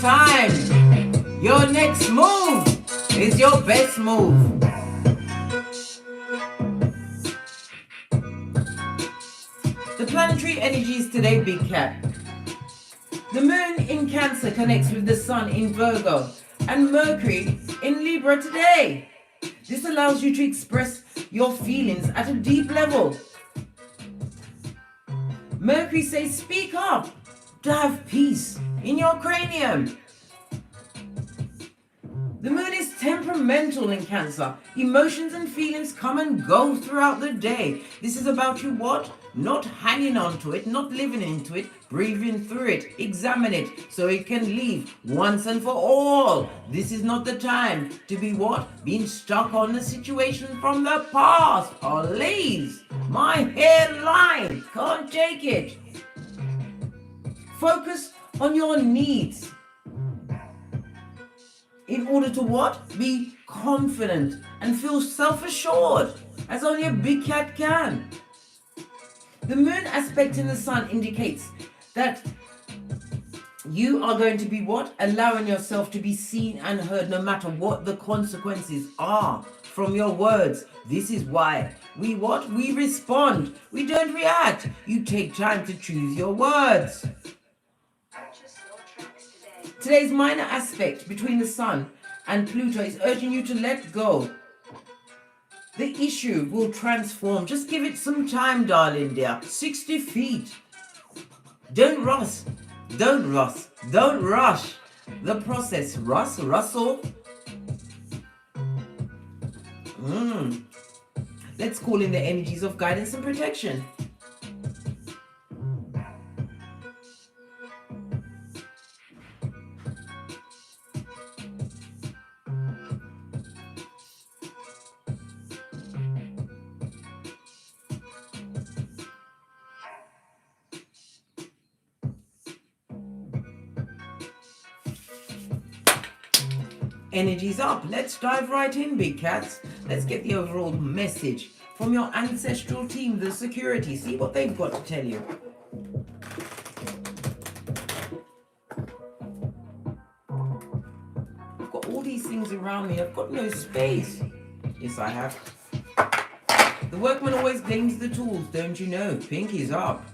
time. Your next move is your best move. The planetary energies today, Big Cat. The moon in Cancer connects with the sun in Virgo and Mercury in Libra today. This allows you to express your feelings at a deep level. Mercury says speak up, to have peace in your cranium. The moon is temperamental in Cancer. Emotions and feelings come and go throughout the day. This is about you what? Not hanging on to it, not living into it, breathing through it, examine it so it can leave once and for all. This is not the time to be what? Being stuck on a situation from the past. Please, my hairline, can't take it. Focus on your needs in order to what? Be confident and feel self-assured as only a big cat can. The moon aspect in the sun indicates that you are going to be what? Allowing yourself to be seen and heard no matter what the consequences are from your words. This is why we what? We respond. We don't react. You take time to choose your words. Today's minor aspect between the sun and Pluto is urging you to let go. The issue will transform. Just give it some time, darling dear. 60 feet. Don't rush. Don't rush. Don't rush the process. Rustle. Let's call in the energies of guidance and protection. Energies up. Let's dive right in, big cats. Let's get the overall message from your ancestral team, the security. See what they've got to tell you. I've got all these things around me. I've got no space. Yes, I have. The workman always blames the tools, don't you know? Pinky's up.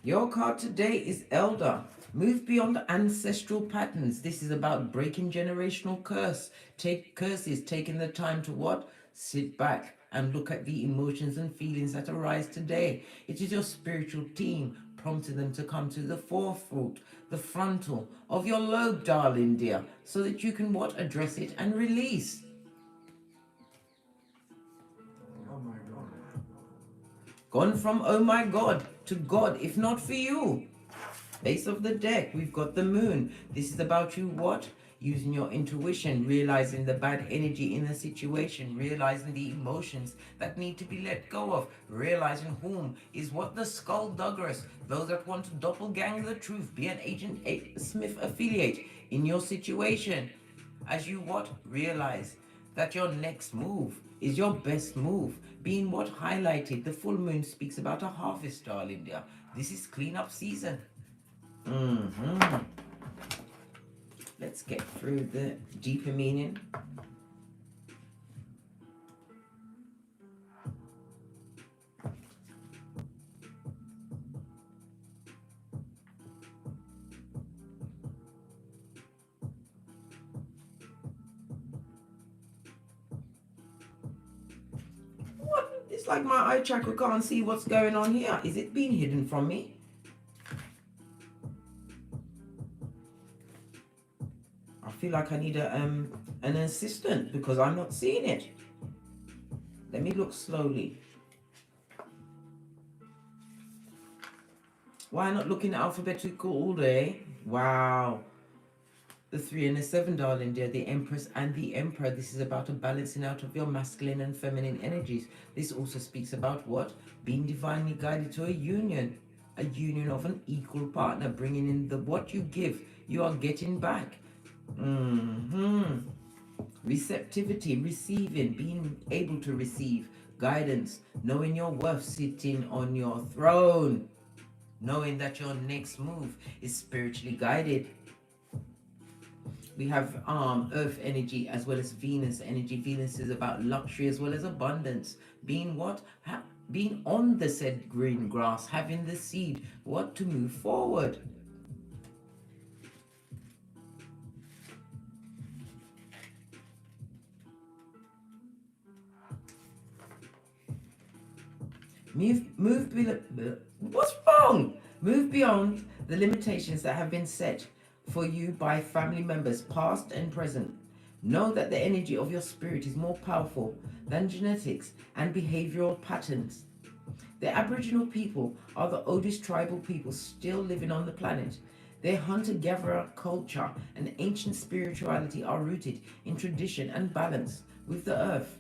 Your card today is Elder. Move beyond ancestral patterns. This is about breaking generational curses, taking the time to what? Sit back and look at the emotions and feelings that arise today. It is your spiritual team prompting them to come to the forefront, the frontal of your lobe, darling dear, so that you can what? Address it and release. Gone from oh my God to God, if not for you. Base of the deck, we've got the moon. This is about you what? Using your intuition, realizing the bad energy in the situation, realizing the emotions that need to be let go of, realizing whom is what? The skullduggerous, those that want to doppelganger the truth, be an Agent Smith affiliate in your situation. As you what? Realize that your next move is your best move. Being what? Highlighted. The full moon speaks about a harvest, darling dear. This is cleanup season. Let's get through the deeper meaning. What? It's like my eye chakra can't see what's going on here. Is it being hidden from me? I feel like I need an assistant because I'm not seeing it. Let me look slowly. Why not looking alphabetical all day? Wow. The 3 and the 7, darling dear, the Empress and the Emperor. This is about a balancing out of your masculine and feminine energies. This also speaks about what? Being divinely guided to a union of an equal partner, bringing in the what you give, you are getting back. Receptivity, receiving, being able to receive guidance, knowing your worth, sitting on your throne, knowing that your next move is spiritually guided. We have earth energy as well as Venus energy. Venus is about luxury as well as abundance. Being what? Being on the said green grass, having the seed, what to move forward. What's wrong? Move beyond the limitations that have been set for you by family members, past and present. Know that the energy of your spirit is more powerful than genetics and behavioral patterns. The Aboriginal people are the oldest tribal people still living on the planet. Their hunter-gatherer culture and ancient spirituality are rooted in tradition and balance with the earth.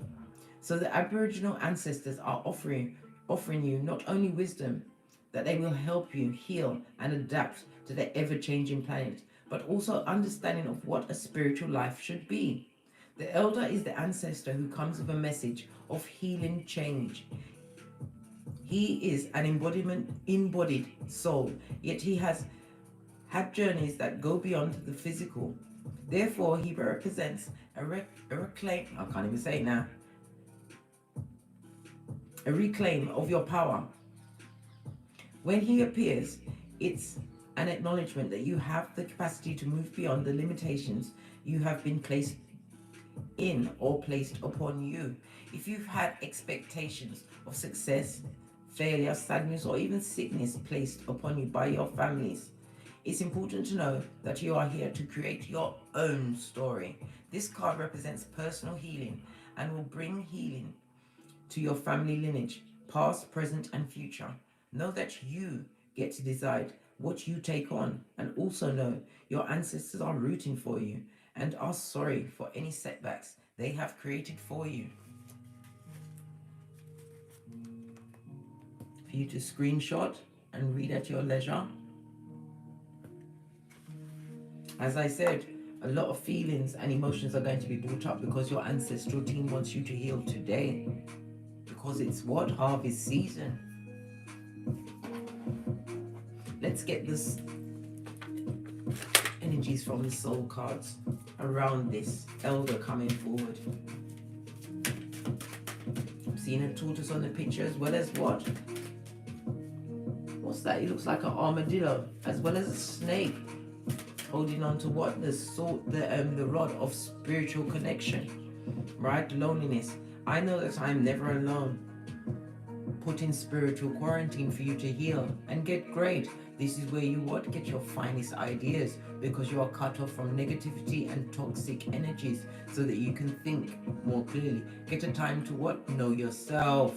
So the Aboriginal ancestors are offering you not only wisdom that they will help you heal and adapt to the ever-changing planet, but also understanding of what a spiritual life should be. The elder is the ancestor who comes with a message of healing change. He is an embodied soul, yet he has had journeys that go beyond the physical. Therefore, he represents a reclaim. I can't even say it now. A reclaim of your power. When he appears, it's an acknowledgement that you have the capacity to move beyond the limitations you have been placed in or placed upon you. If you've had expectations of success, failure, sadness, or even sickness placed upon you by your families, it's important to know that you are here to create your own story. This card represents personal healing and will bring healing to your family lineage, past, present, and future. Know that you get to decide what you take on, and also know your ancestors are rooting for you and are sorry for any setbacks they have created for you. For you to screenshot and read at your leisure. As I said, a lot of feelings and emotions are going to be brought up because your ancestral team wants you to heal today. Because it's what? Harvest season. Let's get this energies from the soul cards around this elder coming forward. I'm seeing a tortoise on the picture as well as what? What's that? It looks like an armadillo as well as a snake holding on to what? The rod of spiritual connection, right? Loneliness. I know that I'm never alone. Put in spiritual quarantine for you to heal and get great. This is where you what? Get your finest ideas, because you are cut off from negativity and toxic energies so that you can think more clearly. Get a time to what? Know yourself,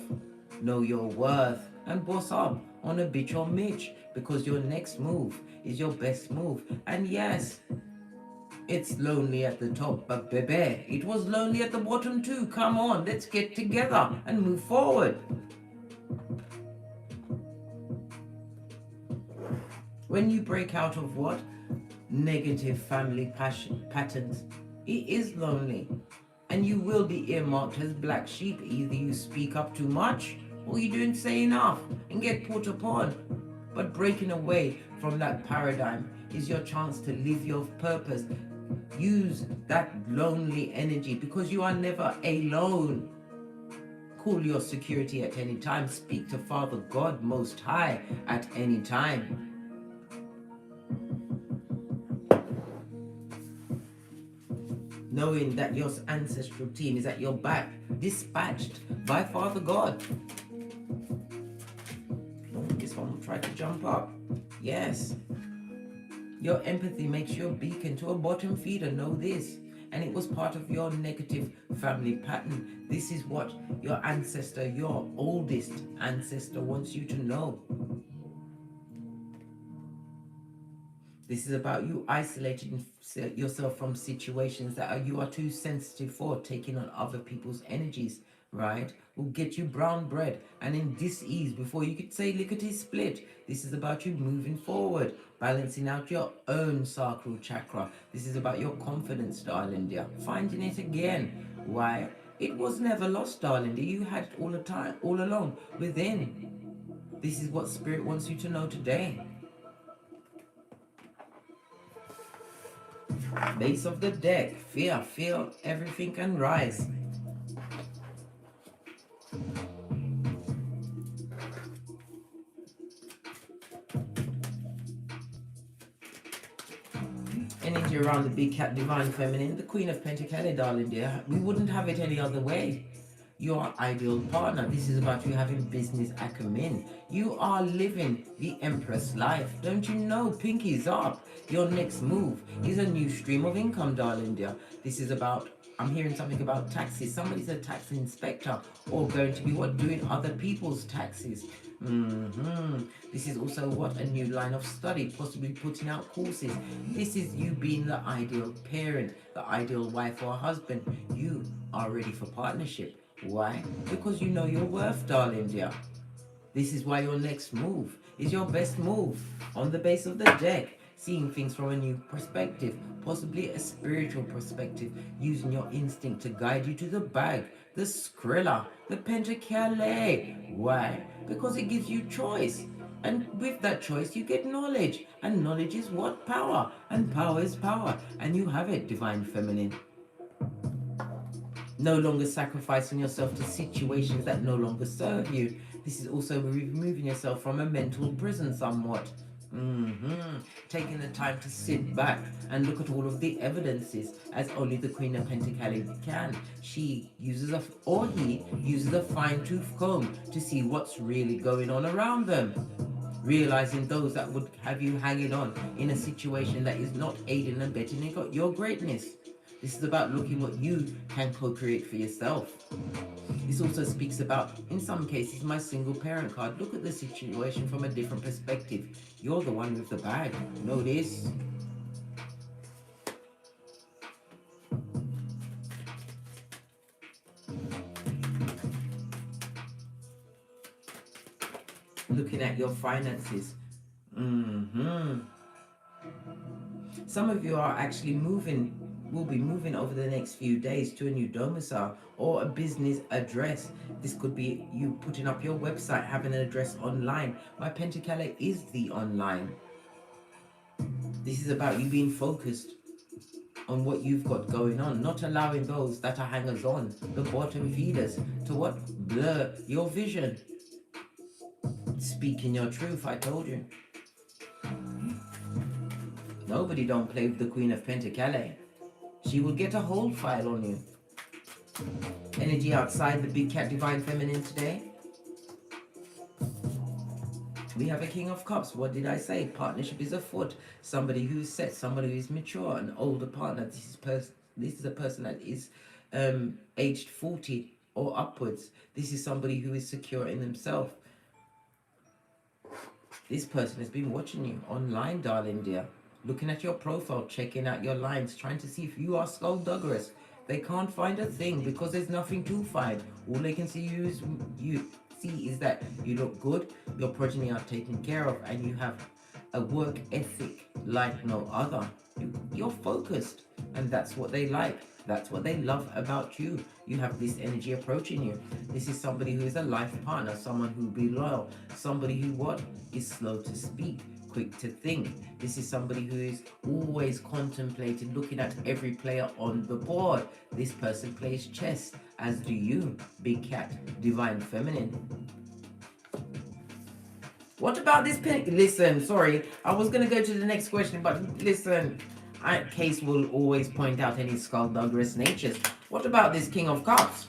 know your worth, and boss up on a bitch or Mitch, because your next move is your best move. And yes, it's lonely at the top, but baby, it was lonely at the bottom too. Come on, let's get together and move forward. When you break out of what? Negative family patterns, it is lonely. And you will be earmarked as black sheep. Either you speak up too much or you don't say enough and get put upon. But breaking away from that paradigm is your chance to live your purpose. Use that lonely energy because you are never alone. Call your security at any time. Speak to Father God Most High at any time. Knowing that your ancestral team is at your back, dispatched by Father God. This one will try to jump up. Yes. Your empathy makes you a beacon to a bottom feeder. Know this. And it was part of your negative family pattern. This is what your ancestor, your oldest ancestor, wants you to know. This is about you isolating yourself from situations that you are too sensitive for, taking on other people's energies. right, will get you brown bread and in dis-ease before you could say lickety split. This is about you moving forward, balancing out your own sacral chakra. This is about your confidence, darling dear, finding it again. Why? It was never lost, darling dear. You had it all the time, all along, within. This is what Spirit wants you to know today. Base of the deck, fear, feel everything can rise. Energy around the big cat, divine feminine, the Queen of Pentacles, darling dear. We wouldn't have it any other way. Your ideal partner. This is about you having business acumen. You are living the Empress life. Don't you know? Pinkies up. Your next move is a new stream of income, darling dear. This is about, I'm hearing something about taxes. Somebody's a tax inspector or going to be what? Doing other people's taxes. This is also what? A new line of study, possibly putting out courses. This is you being the ideal parent, the ideal wife or husband. You are ready for partnership. Why? Because you know your worth, darling dear. This is why your next move is your best move. On the base of the deck, seeing things from a new perspective, possibly a spiritual perspective, using your instinct to guide you to the bag, the Skrilla, the Pentacles. Why? Because it gives you choice. And with that choice, you get knowledge. And knowledge is what? Power. And power is power. And you have it, divine feminine. No longer sacrificing yourself to situations that no longer serve you. This is also removing yourself from a mental prison somewhat. Taking the time to sit back and look at all of the evidences as only the Queen of Pentacles can. She uses he uses a fine-tooth comb to see what's really going on around them. Realizing those that would have you hanging on in a situation that is not aiding and abetting your greatness. This is about looking what you can co-create for yourself. This also speaks about, in some cases, my single parent card. Look at the situation from a different perspective. You're the one with the bag. Know this. Looking at your finances. Some of you are actually will be moving over the next few days to a new domicile or a business address. This could be you putting up your website, having an address online. My Pentacles is the online. This is about you being focused on what you've got going on, not allowing those that are hangers on, the bottom feeders, to what? Blur your vision. Speaking your truth, I told you. Nobody don't play with the Queen of Pentacles. She will get a hold file on you. Energy outside the big cat divine feminine today. We have a King of Cups. What did I say? Partnership is afoot. Somebody who's set, somebody who's mature, an older partner. This is a person that is aged 40 or upwards. This is somebody who is secure in themselves. This person has been watching you online, darling dear. Looking at your profile, checking out your lines, trying to see if you are skullduggerous. They can't find a thing because there's nothing to find. All they can see is that you look good, your progeny are taken care of, and you have a work ethic like no other. You're focused, and that's what they like. That's what they love about you. You have this energy approaching you. This is somebody who is a life partner, someone who will be loyal, somebody who is slow to speak, quick to think. This is somebody who is always contemplating, looking at every player on the board. This person plays chess, as do you, big cat, divine feminine. What about this listen, sorry, I was going to go to the next question, but listen, Case will always point out any skullduggerous natures. What about this King of Cups?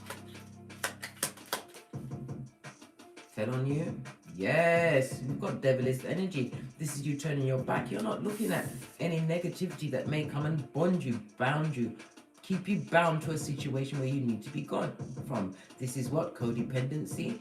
Fell on you? Yes, you've got devilish energy. This is you turning your back. You're not looking at any negativity that may come and bond you, bound you, keep you bound to a situation where you need to be gone from. This is what? Codependency.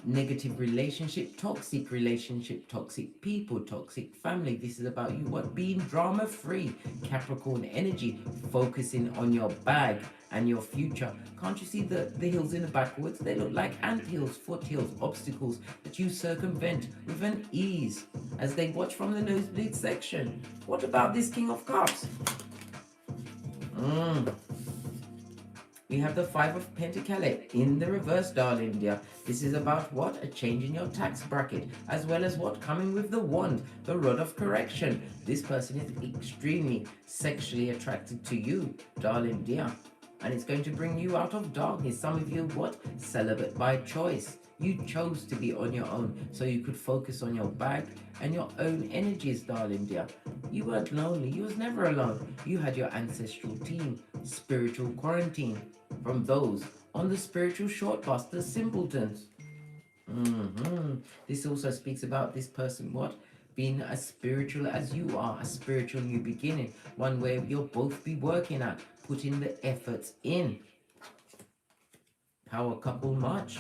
Negative relationship, toxic people, toxic family. This is about you what being drama free. Capricorn energy, focusing on your bag and your future. Can't you see the hills in the backwards? They look like ant hills, foot hills, obstacles that you circumvent with an ease as they watch from the nosebleed section. What about this King of Cups? We have the Five of Pentacles in the reverse, darling dear. This is about what? A change in your tax bracket, as well as what? Coming with the wand, the rod of correction. This person is extremely sexually attracted to you, darling dear. And it's going to bring you out of darkness. Some of you, what? Celibate by choice. You chose to be on your own so you could focus on your bag and your own energies, darling dear. You weren't lonely. You was never alone. You had your ancestral team, spiritual quarantine from those on the spiritual short bus, the simpletons. This also speaks about this person, what? Being as spiritual as you are, a spiritual new beginning, one where you'll both be working at, putting the efforts in. Power couple much.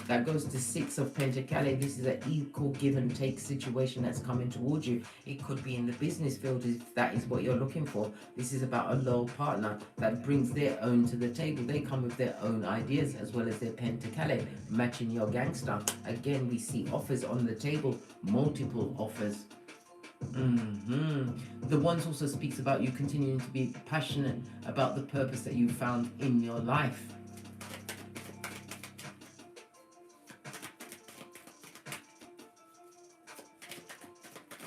That goes to Six of Pentacles. This is an equal give and take situation that's coming towards you. It could be in the business field if that is what you're looking for. This is about a loyal partner that brings their own to the table. They come with their own ideas as well as their Pentacles, matching your gangster. Again, we see offers on the table, multiple offers. The ones also speaks about you continuing to be passionate about the purpose that you found in your life.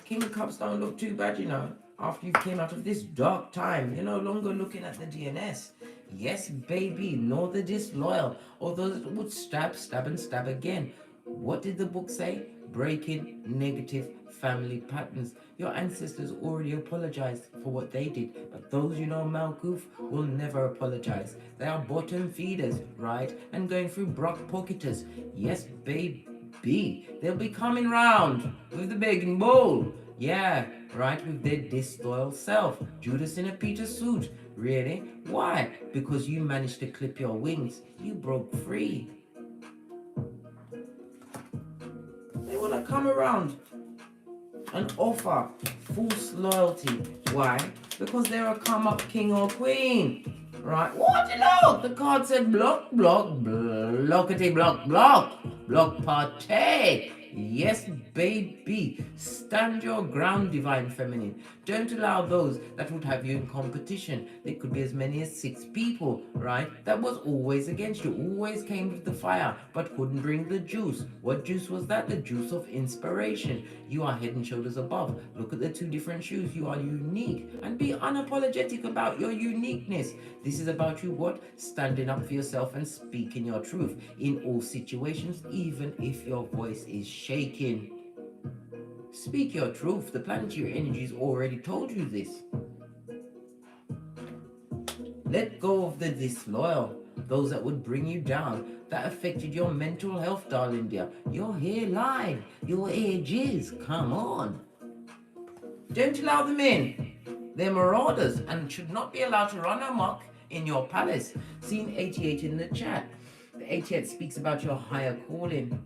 King of Cups don't look too bad, you know. After you came out of this dark time, you're no longer looking at the DNS. Yes, baby, nor the disloyal, or those that would stab, and stab again. What did the book say? Breaking negative family patterns. Your ancestors already apologized for what they did, but those you know, Malkoof, will never apologize. They are bottom feeders, right? And going through Brock pocketers. Yes, baby. They'll be coming round with the begging bowl. Yeah, right, with their disloyal self. Judas in a Peter suit. Really? Why? Because you managed to clip your wings. You broke free. They want to come around and offer false loyalty. Why? Because they're a come up king or queen. Right? What? Look! The card said block, blockety, block party. Yes, baby. Stand your ground, divine feminine. Don't allow those that would have you in competition. There could be as many as 6 people, right? That was always against you. Always came with the fire, but couldn't bring the juice. What juice was that? The juice of inspiration. You are head and shoulders above. Look at the 2 different shoes. You are unique. And be unapologetic about your uniqueness. This is about you, what? Standing up for yourself and speaking your truth in all situations, even if your voice is shaking. Speak your truth. The planetary energies already told you this. Let go of the disloyal, those that would bring you down, that affected your mental health, darling dear. Your hairline, your edges, come on. Don't allow them in. They're marauders and should not be allowed to run amok in your palace. Scene 88 in the chat. The 88 speaks about your higher calling,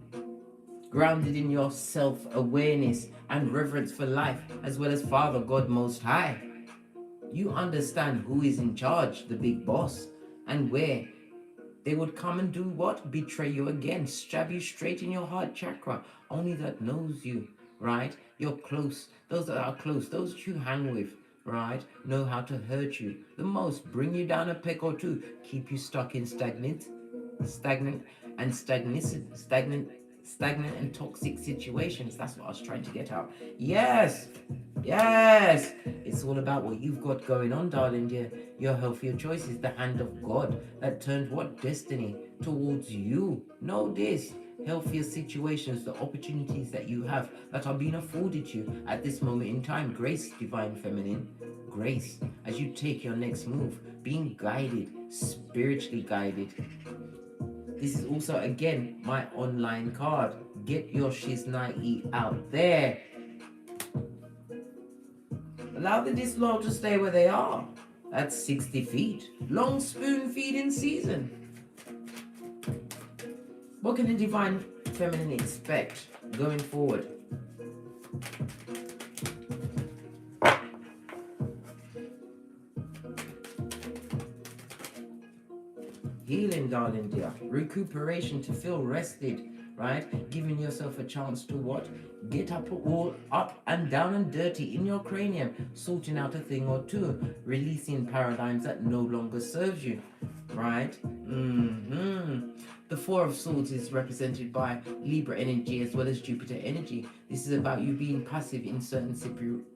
grounded in your self-awareness and reverence for life, as well as Father God Most High. You understand who is in charge, the big boss, and where they would come and do what? Betray you again, stab you straight in your heart chakra. Only that knows you, right? You're close. Those that are close, those that you hang with, right, know how to hurt you the most, bring you down a peck or 2, keep you stuck in stagnant and toxic situations. That's what I was trying to get out. Yes, it's all about what you've got going on, darling dear. Your healthier choices, the hand of God that turned what? Destiny towards you. Know this. Healthier situations, the opportunities that you have that are being afforded you at this moment in time. Grace, divine feminine. Grace as you take your next move, being guided, spiritually guided. This is also, again, my online card. Get your shiznai out there. Allow the disloyal to stay where they are. That's 60 feet. Long spoon feeding season. What can the divine feminine expect going forward? Healing, darling dear. Recuperation, to feel rested, right? Giving yourself a chance to what? Get up all up and down and dirty in your cranium, sorting out a thing or two, releasing paradigms that no longer serves you, right? The Four of Swords is represented by Libra energy as well as Jupiter energy. This is about you being passive in certain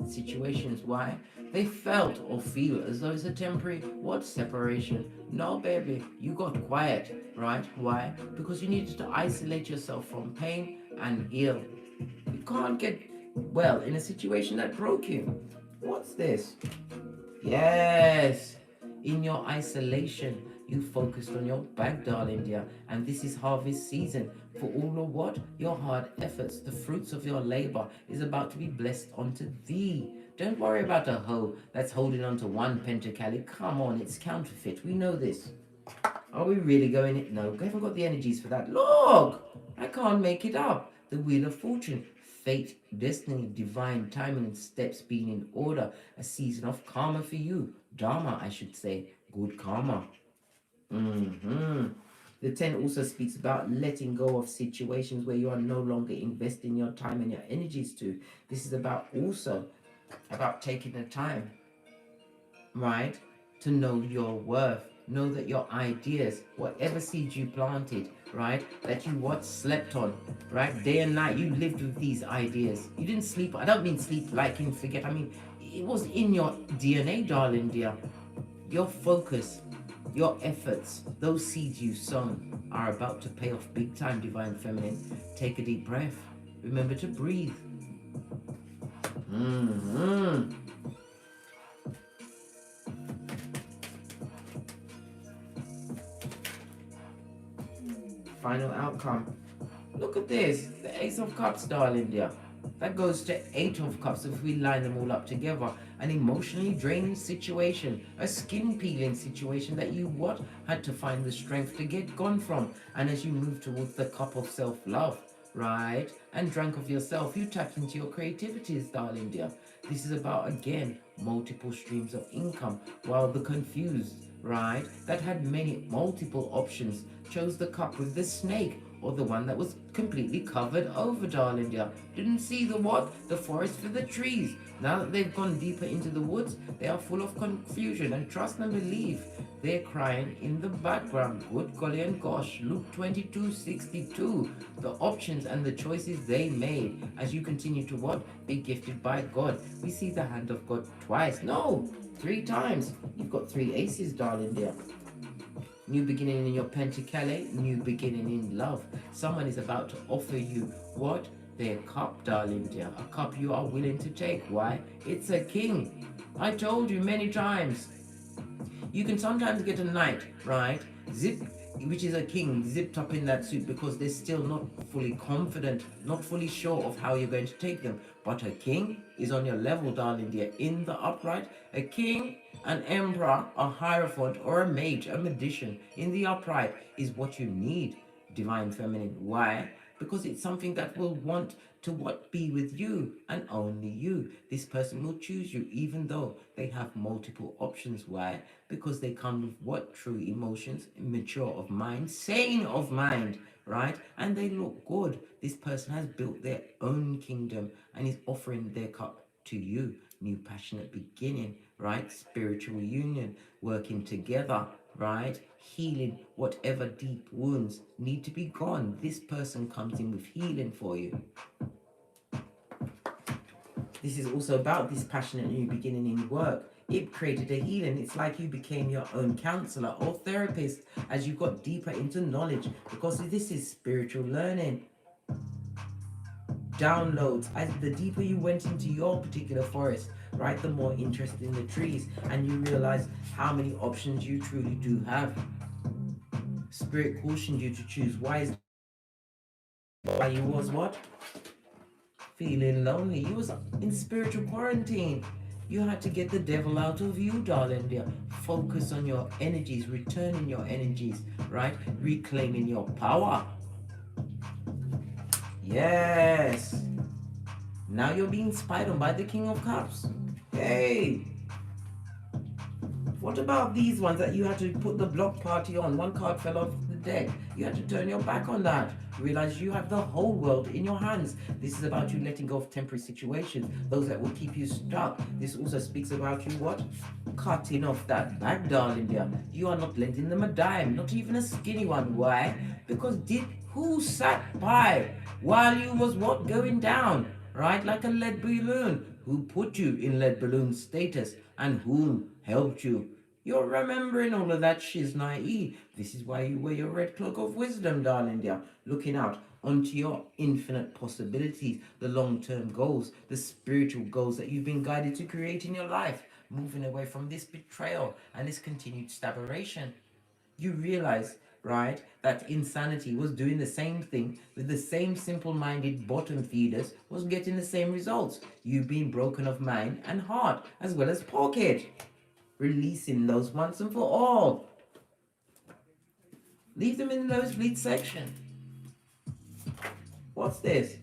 situations. Why? They felt or feel as though it's a temporary what? Separation. No, baby, you got quiet, right? Why? Because you needed to isolate yourself from pain and heal. You can't get well in a situation that broke you. What's this? Yes, in your isolation, you focused on your bag, darling dear, and this is harvest season for all of what? Your hard efforts. The fruits of your labor is about to be blessed onto thee. Don't worry about a hoe that's holding on to one pentacle. Come on, it's counterfeit. We know this. Are we really going it? No, we haven't got the energies for that. Look, I can't make it up. The Wheel of Fortune, fate, destiny, divine timing, steps being in order. A season of karma for you. Dharma, I should say. Good karma. The 10 also speaks about letting go of situations where you are no longer investing your time and your energies to. This is about also about taking the time, right, to know your worth. Know that your ideas, whatever seeds you planted, right, that you what slept on, right, day and night, you lived with these ideas. You didn't sleep. I don't mean sleep like in forget. I mean, it was in your DNA, darling dear. Your focus, your efforts, those seeds you sown are about to pay off big time, divine feminine. Take a deep breath. Remember to breathe. Final outcome. Look at this. The Ace of Cups, darling dear. That goes to 8 of Cups if we line them all up together. An emotionally draining situation, a skin peeling situation that you what? Had to find the strength to get gone from. And as you move towards the cup of self-love, right, and drink of yourself, you tap into your creativities, darling dear. This is about, again, multiple streams of income, while the confused, right, that had multiple options, chose the cup with the snake, or the one that was completely covered over, darling dear. Didn't see the what? The forest for the trees. Now that they've gone deeper into the woods, they are full of confusion, and trust and believe, they're crying in the background. Good golly and gosh. Luke 22:62. The options and the choices they made as you continue to what? Be gifted by God. We see the hand of God twice. No, 3 times. You've got 3 aces, darling dear. New beginning in your pentacale, new beginning in love. Someone is about to offer you what? Their cup, darling dear. A cup you are willing to take. Why? It's a king. I told you many times. You can sometimes get a knight, right? Which is a king, zipped up in that suit because they're still not fully confident, not fully sure of how you're going to take them. But a king is on your level, darling dear. In the upright, a king, an emperor, a hierophant, or a mage, a magician, in the upright is what you need, divine feminine. Why? Because it's something that will want to what? Be with you and only you. This person will choose you even though they have multiple options. Why? Because they come with what? True emotions, mature of mind, sane of mind, right? And they look good. This person has built their own kingdom and is offering their cup to you. New passionate beginning, right? Spiritual union, working together, right? Healing whatever deep wounds need to be gone. This person comes in with healing for you. This is also about this passionate new beginning in work. It created a healing. It's like you became your own counselor or therapist as you got deeper into knowledge, because this is spiritual learning. Downloads, as the deeper you went into your particular forest, right, the more interested in the trees, and you realize how many options you truly do have. Spirit cautioned you to choose wisely. Why you was what? Feeling lonely. You was in spiritual quarantine. You had to get the devil out of you, darling dear. Focus on your energies, returning your energies, right? Reclaiming your power. Yes. Now you're being spied on by the King of Cups. Hey. What about these ones that you had to put the block party on? One card fell off the deck. You had to turn your back on that. Realize you have the whole world in your hands. This is about you letting go of temporary situations, those that will keep you stuck. This also speaks about you what? Cutting off that bag, darling dear. You are not lending them a dime, not even a skinny one. Why? Because who sat by while you was what? Going down, right? Like a lead balloon. Who put you in lead balloon status and whom helped you? You're remembering all of that shiznai. This is why you wear your red cloak of wisdom, darling dear. Looking out onto your infinite possibilities, the long-term goals, the spiritual goals that you've been guided to create in your life. Moving away from this betrayal and this continued stagnation. You realize, right, that insanity was doing the same thing with the same simple-minded bottom feeders, was getting the same results. You being broken of mind and heart as well as pocket. Releasing those once and for all. Leave them in the nosebleed section. What's this?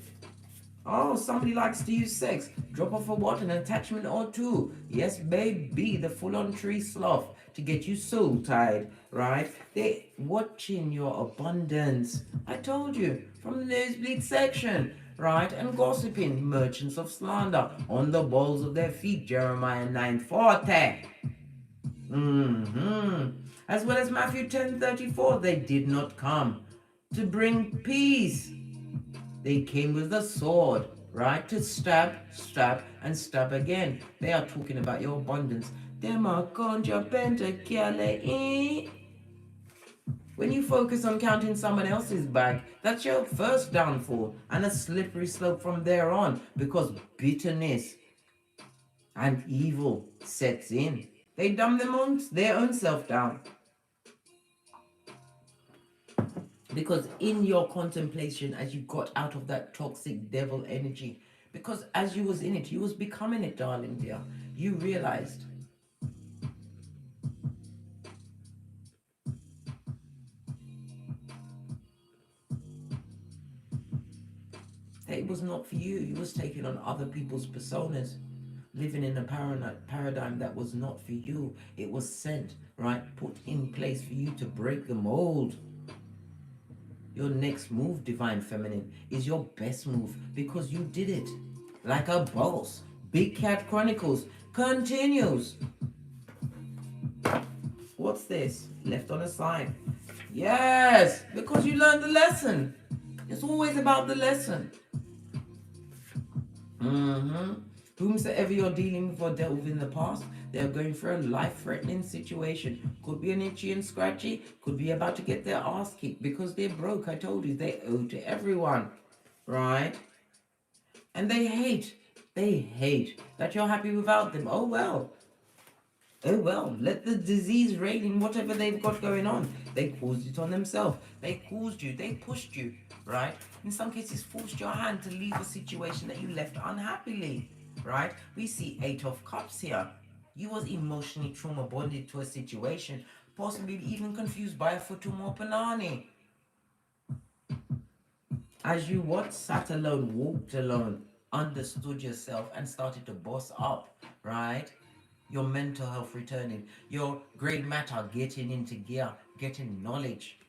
Oh, somebody likes to use sex. Drop off a what? An attachment or two. Yes, baby, the full-on tree sloth to get you soul tied, right? They're watching your abundance. I told you, from the nosebleed section, right? And gossiping, merchants of slander, on the balls of their feet, Jeremiah 9:40. As well as Matthew 10:34, they did not come to bring peace. They came with the sword, right? To stab, stab, and stab again. They are talking about your abundance. When you focus on counting someone else's bag, that's your first downfall and a slippery slope from there on, because bitterness and evil sets in. They dumb their own self down. Because in your contemplation, as you got out of that toxic devil energy, because as you was in it, you was becoming it, darling dear, you realized that it was not for you. You was taking on other people's personas, living in a paradigm that was not for you. It was sent, right, put in place for you to break the mold. Your next move, Divine Feminine, is your best move because you did it like a boss. Big Cat Chronicles continues. What's this? Left on a side. Yes, because you learned the lesson. It's always about the lesson. Whomsoever you're dealing with or dealt with in the past, they're going through a life-threatening situation. Could be an itchy and scratchy, could be about to get their ass kicked because they're broke. I told you, they owe to everyone, right? And they hate that you're happy without them. Oh well, let the disease reign in whatever they've got going on. They caused it on themselves. They caused you, they pushed you, right? In some cases, forced your hand to leave a situation that you left unhappily, right? We see 8 of Cups here. You was emotionally trauma bonded to a situation, possibly even confused by a Futum or Panani. As you what? Sat alone, walked alone, understood yourself and started to boss up, right? Your mental health returning, your grey matter getting into gear, getting knowledge.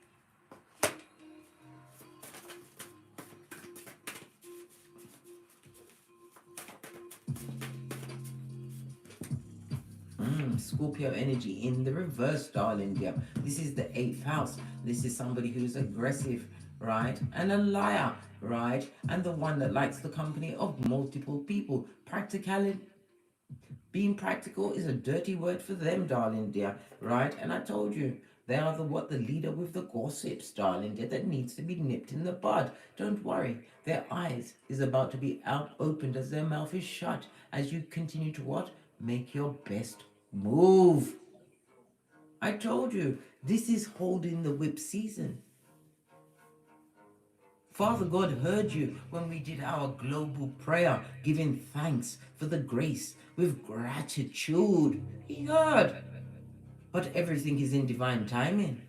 Scorpio energy in the reverse, darling dear. This is the 8th house. This is somebody who's aggressive, right? And a liar, right? And the one that likes the company of multiple people. Practicality. Being practical is a dirty word for them, darling dear, right? And I told you, they are the leader with the gossips, darling dear, that needs to be nipped in the bud. Don't worry, their eyes is about to be opened as their mouth is shut, as you continue to what? Make your best move. I told you, this is holding the whip season. Father God heard you when we did our global prayer, giving thanks for the grace with gratitude. He heard. But everything is in divine timing.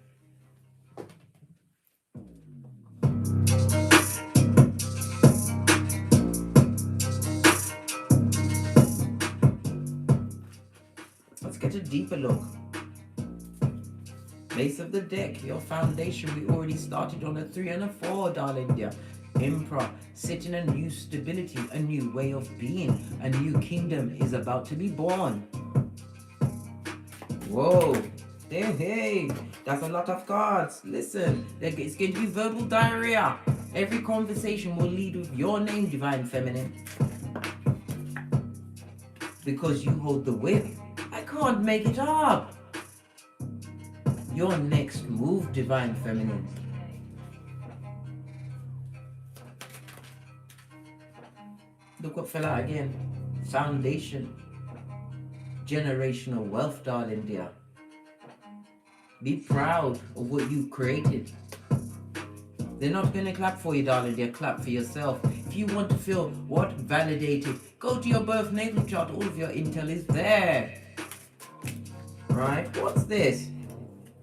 get a deeper look. Base of the deck, your foundation. We already started on a 3 and a 4, darling dear. Emperor, setting a new stability, a new way of being. A new kingdom is about to be born. Whoa. Hey, that's a lot of cards. Listen, it's going to be verbal diarrhea. Every conversation will lead with your name, Divine Feminine. Because you hold the whip. I can't make it up. Your next move, Divine Feminine. Look what fell out again. Foundation. Generational wealth, darling dear. Be proud of what you've created. They're not going to clap for you, darling dear. Clap for yourself. If you want to feel what? Validated. Go to your birth natal chart. All of your intel is there. Right? What's this?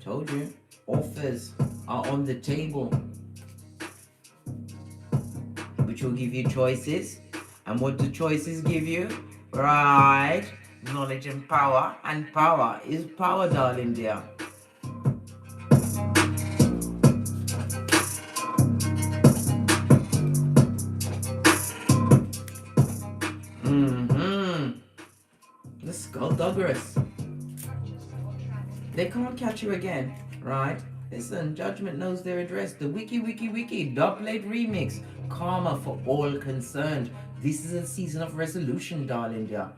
Told you. Offers are on the table, which will give you choices. And what do choices give you? Right? Knowledge and power. And power is power, darling dear. The Skullduggeress. They can't catch you again, right? Listen, Judgment knows their address. The wiki, dub-plate remix. Karma for all concerned. This is a season of resolution, darling dear.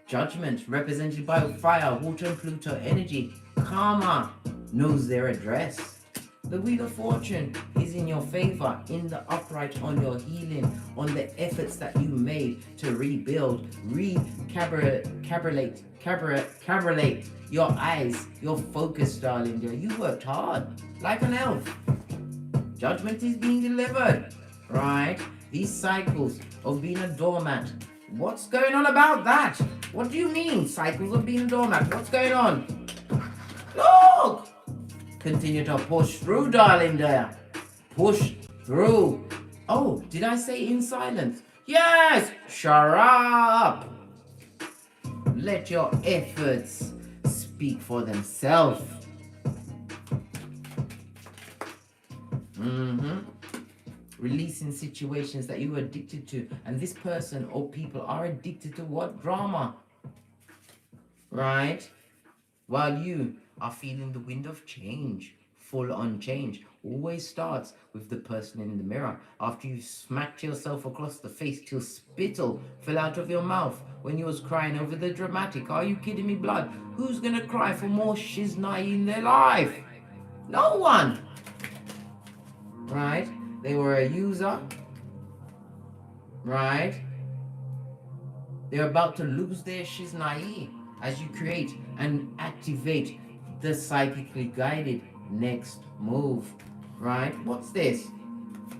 Judgment, represented by fire, water, and Pluto energy. Karma knows their address. The Wheel of Fortune is in your favor, in the upright, on your healing, on the efforts that you made to rebuild, cabrillate your eyes, your focus, darling dear. You worked hard, like an elf. Judgment is being delivered, right? These cycles of being a doormat. What's going on about that? What do you mean, cycles of being a doormat? What's going on? Look! Continue to push through, darling dear. Push through. Oh, did I say in silence? Yes! Shut up! Let your efforts speak for themselves. Releasing situations that you are addicted to. And this person or people are addicted to what? Drama. Right? While you are feeling the wind of change, full on change, always starts with the person in the mirror. After you've smacked yourself across the face till spittle fell out of your mouth when you was crying over the dramatic. Are you kidding me, blood? Who's gonna cry for more shiznai in their life? No one. Right? They were a user. Right? They're about to lose their shiznai as you create and activate the psychically guided next move, right? What's this?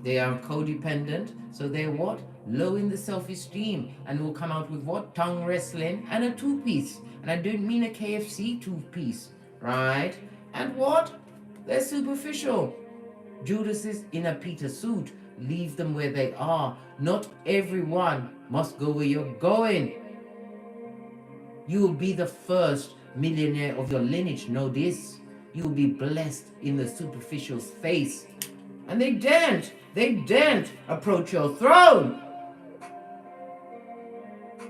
They are codependent, so they're what? Low in the self-esteem, and will come out with what? Tongue wrestling and a two-piece. And I don't mean a KFC two-piece, right? And what? They're superficial. Judas is in a Peter suit. Leave them where they are. Not everyone must go where you're going. You will be the first millionaire of your lineage. Know this. You will be blessed in the superficial's face. And they daren't approach your throne.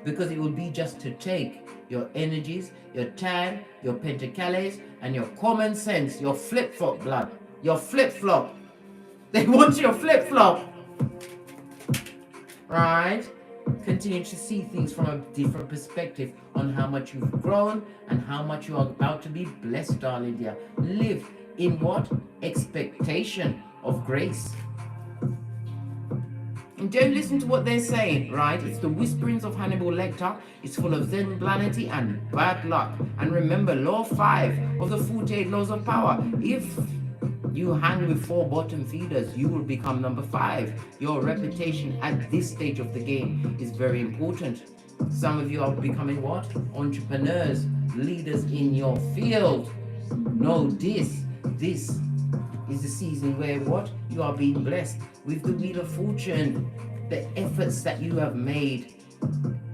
Because it will be just to take your energies, your time, your pentacles, and your common sense, your flip-flop, blood. Your flip-flop. They want your flip-flop. Right? Continue to see things from a different perspective on how much you've grown and how much you are about to be blessed, darling dear. Live in what? Expectation of grace. And don't listen to what they're saying, right? It's the whisperings of Hannibal Lecter. It's full of zenblanity and bad luck. And remember, law 5 of the 48 laws of power. If you hang with 4 bottom feeders, you will become number 5. Your reputation at this stage of the game is very important. Some of you are becoming what? Entrepreneurs, leaders in your field. Know this. This is the season where what? You are being blessed with the Wheel of Fortune. The efforts that you have made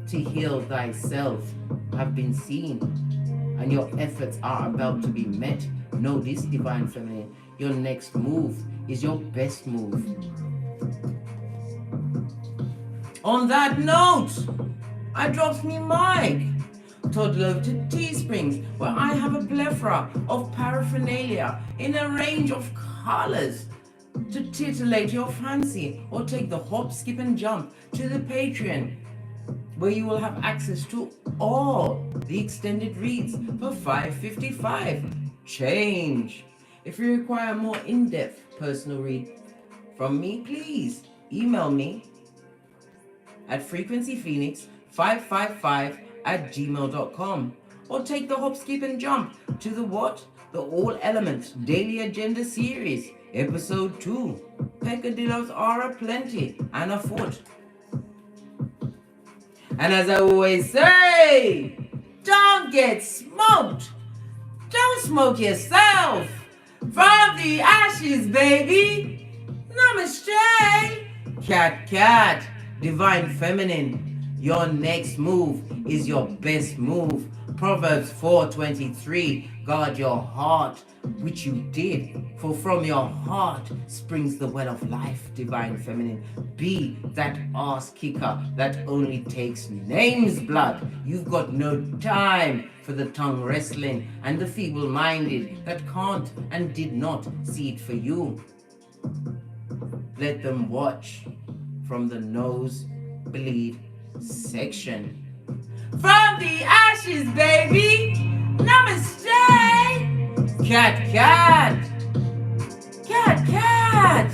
to heal thyself have been seen. and your efforts are about to be met, know this, Divine Feminine, your next move is your best move. On that note, I drops me mic. Toddle over to Teesprings, where I have a plethora of paraphernalia in a range of colors to titillate your fancy, or take the hop, skip and jump to the Patreon, where you will have access to all the extended reads for $5.55. Change. If you require a more in-depth personal read from me, please email me at frequencyphoenix555@gmail.com, or take the hop, skip and jump to the what? The All Elements Daily Agenda Series, Episode 2. Peccadillos are aplenty and afoot. And as I always say, don't get smoked. Don't smoke yourself. From the ashes, baby. Namaste. Cat, cat. Divine Feminine, your next move is your best move. Proverbs 4:23, guard your heart, which you did, for from your heart springs the well of life, Divine Feminine. Be that ass kicker that only takes names blood. You've got no time for the tongue wrestling and the feeble-minded that can't and did not see it for you. Let them watch from the nosebleed section. From the ashes, baby. Namaste. Cat, cat. Cat, cat.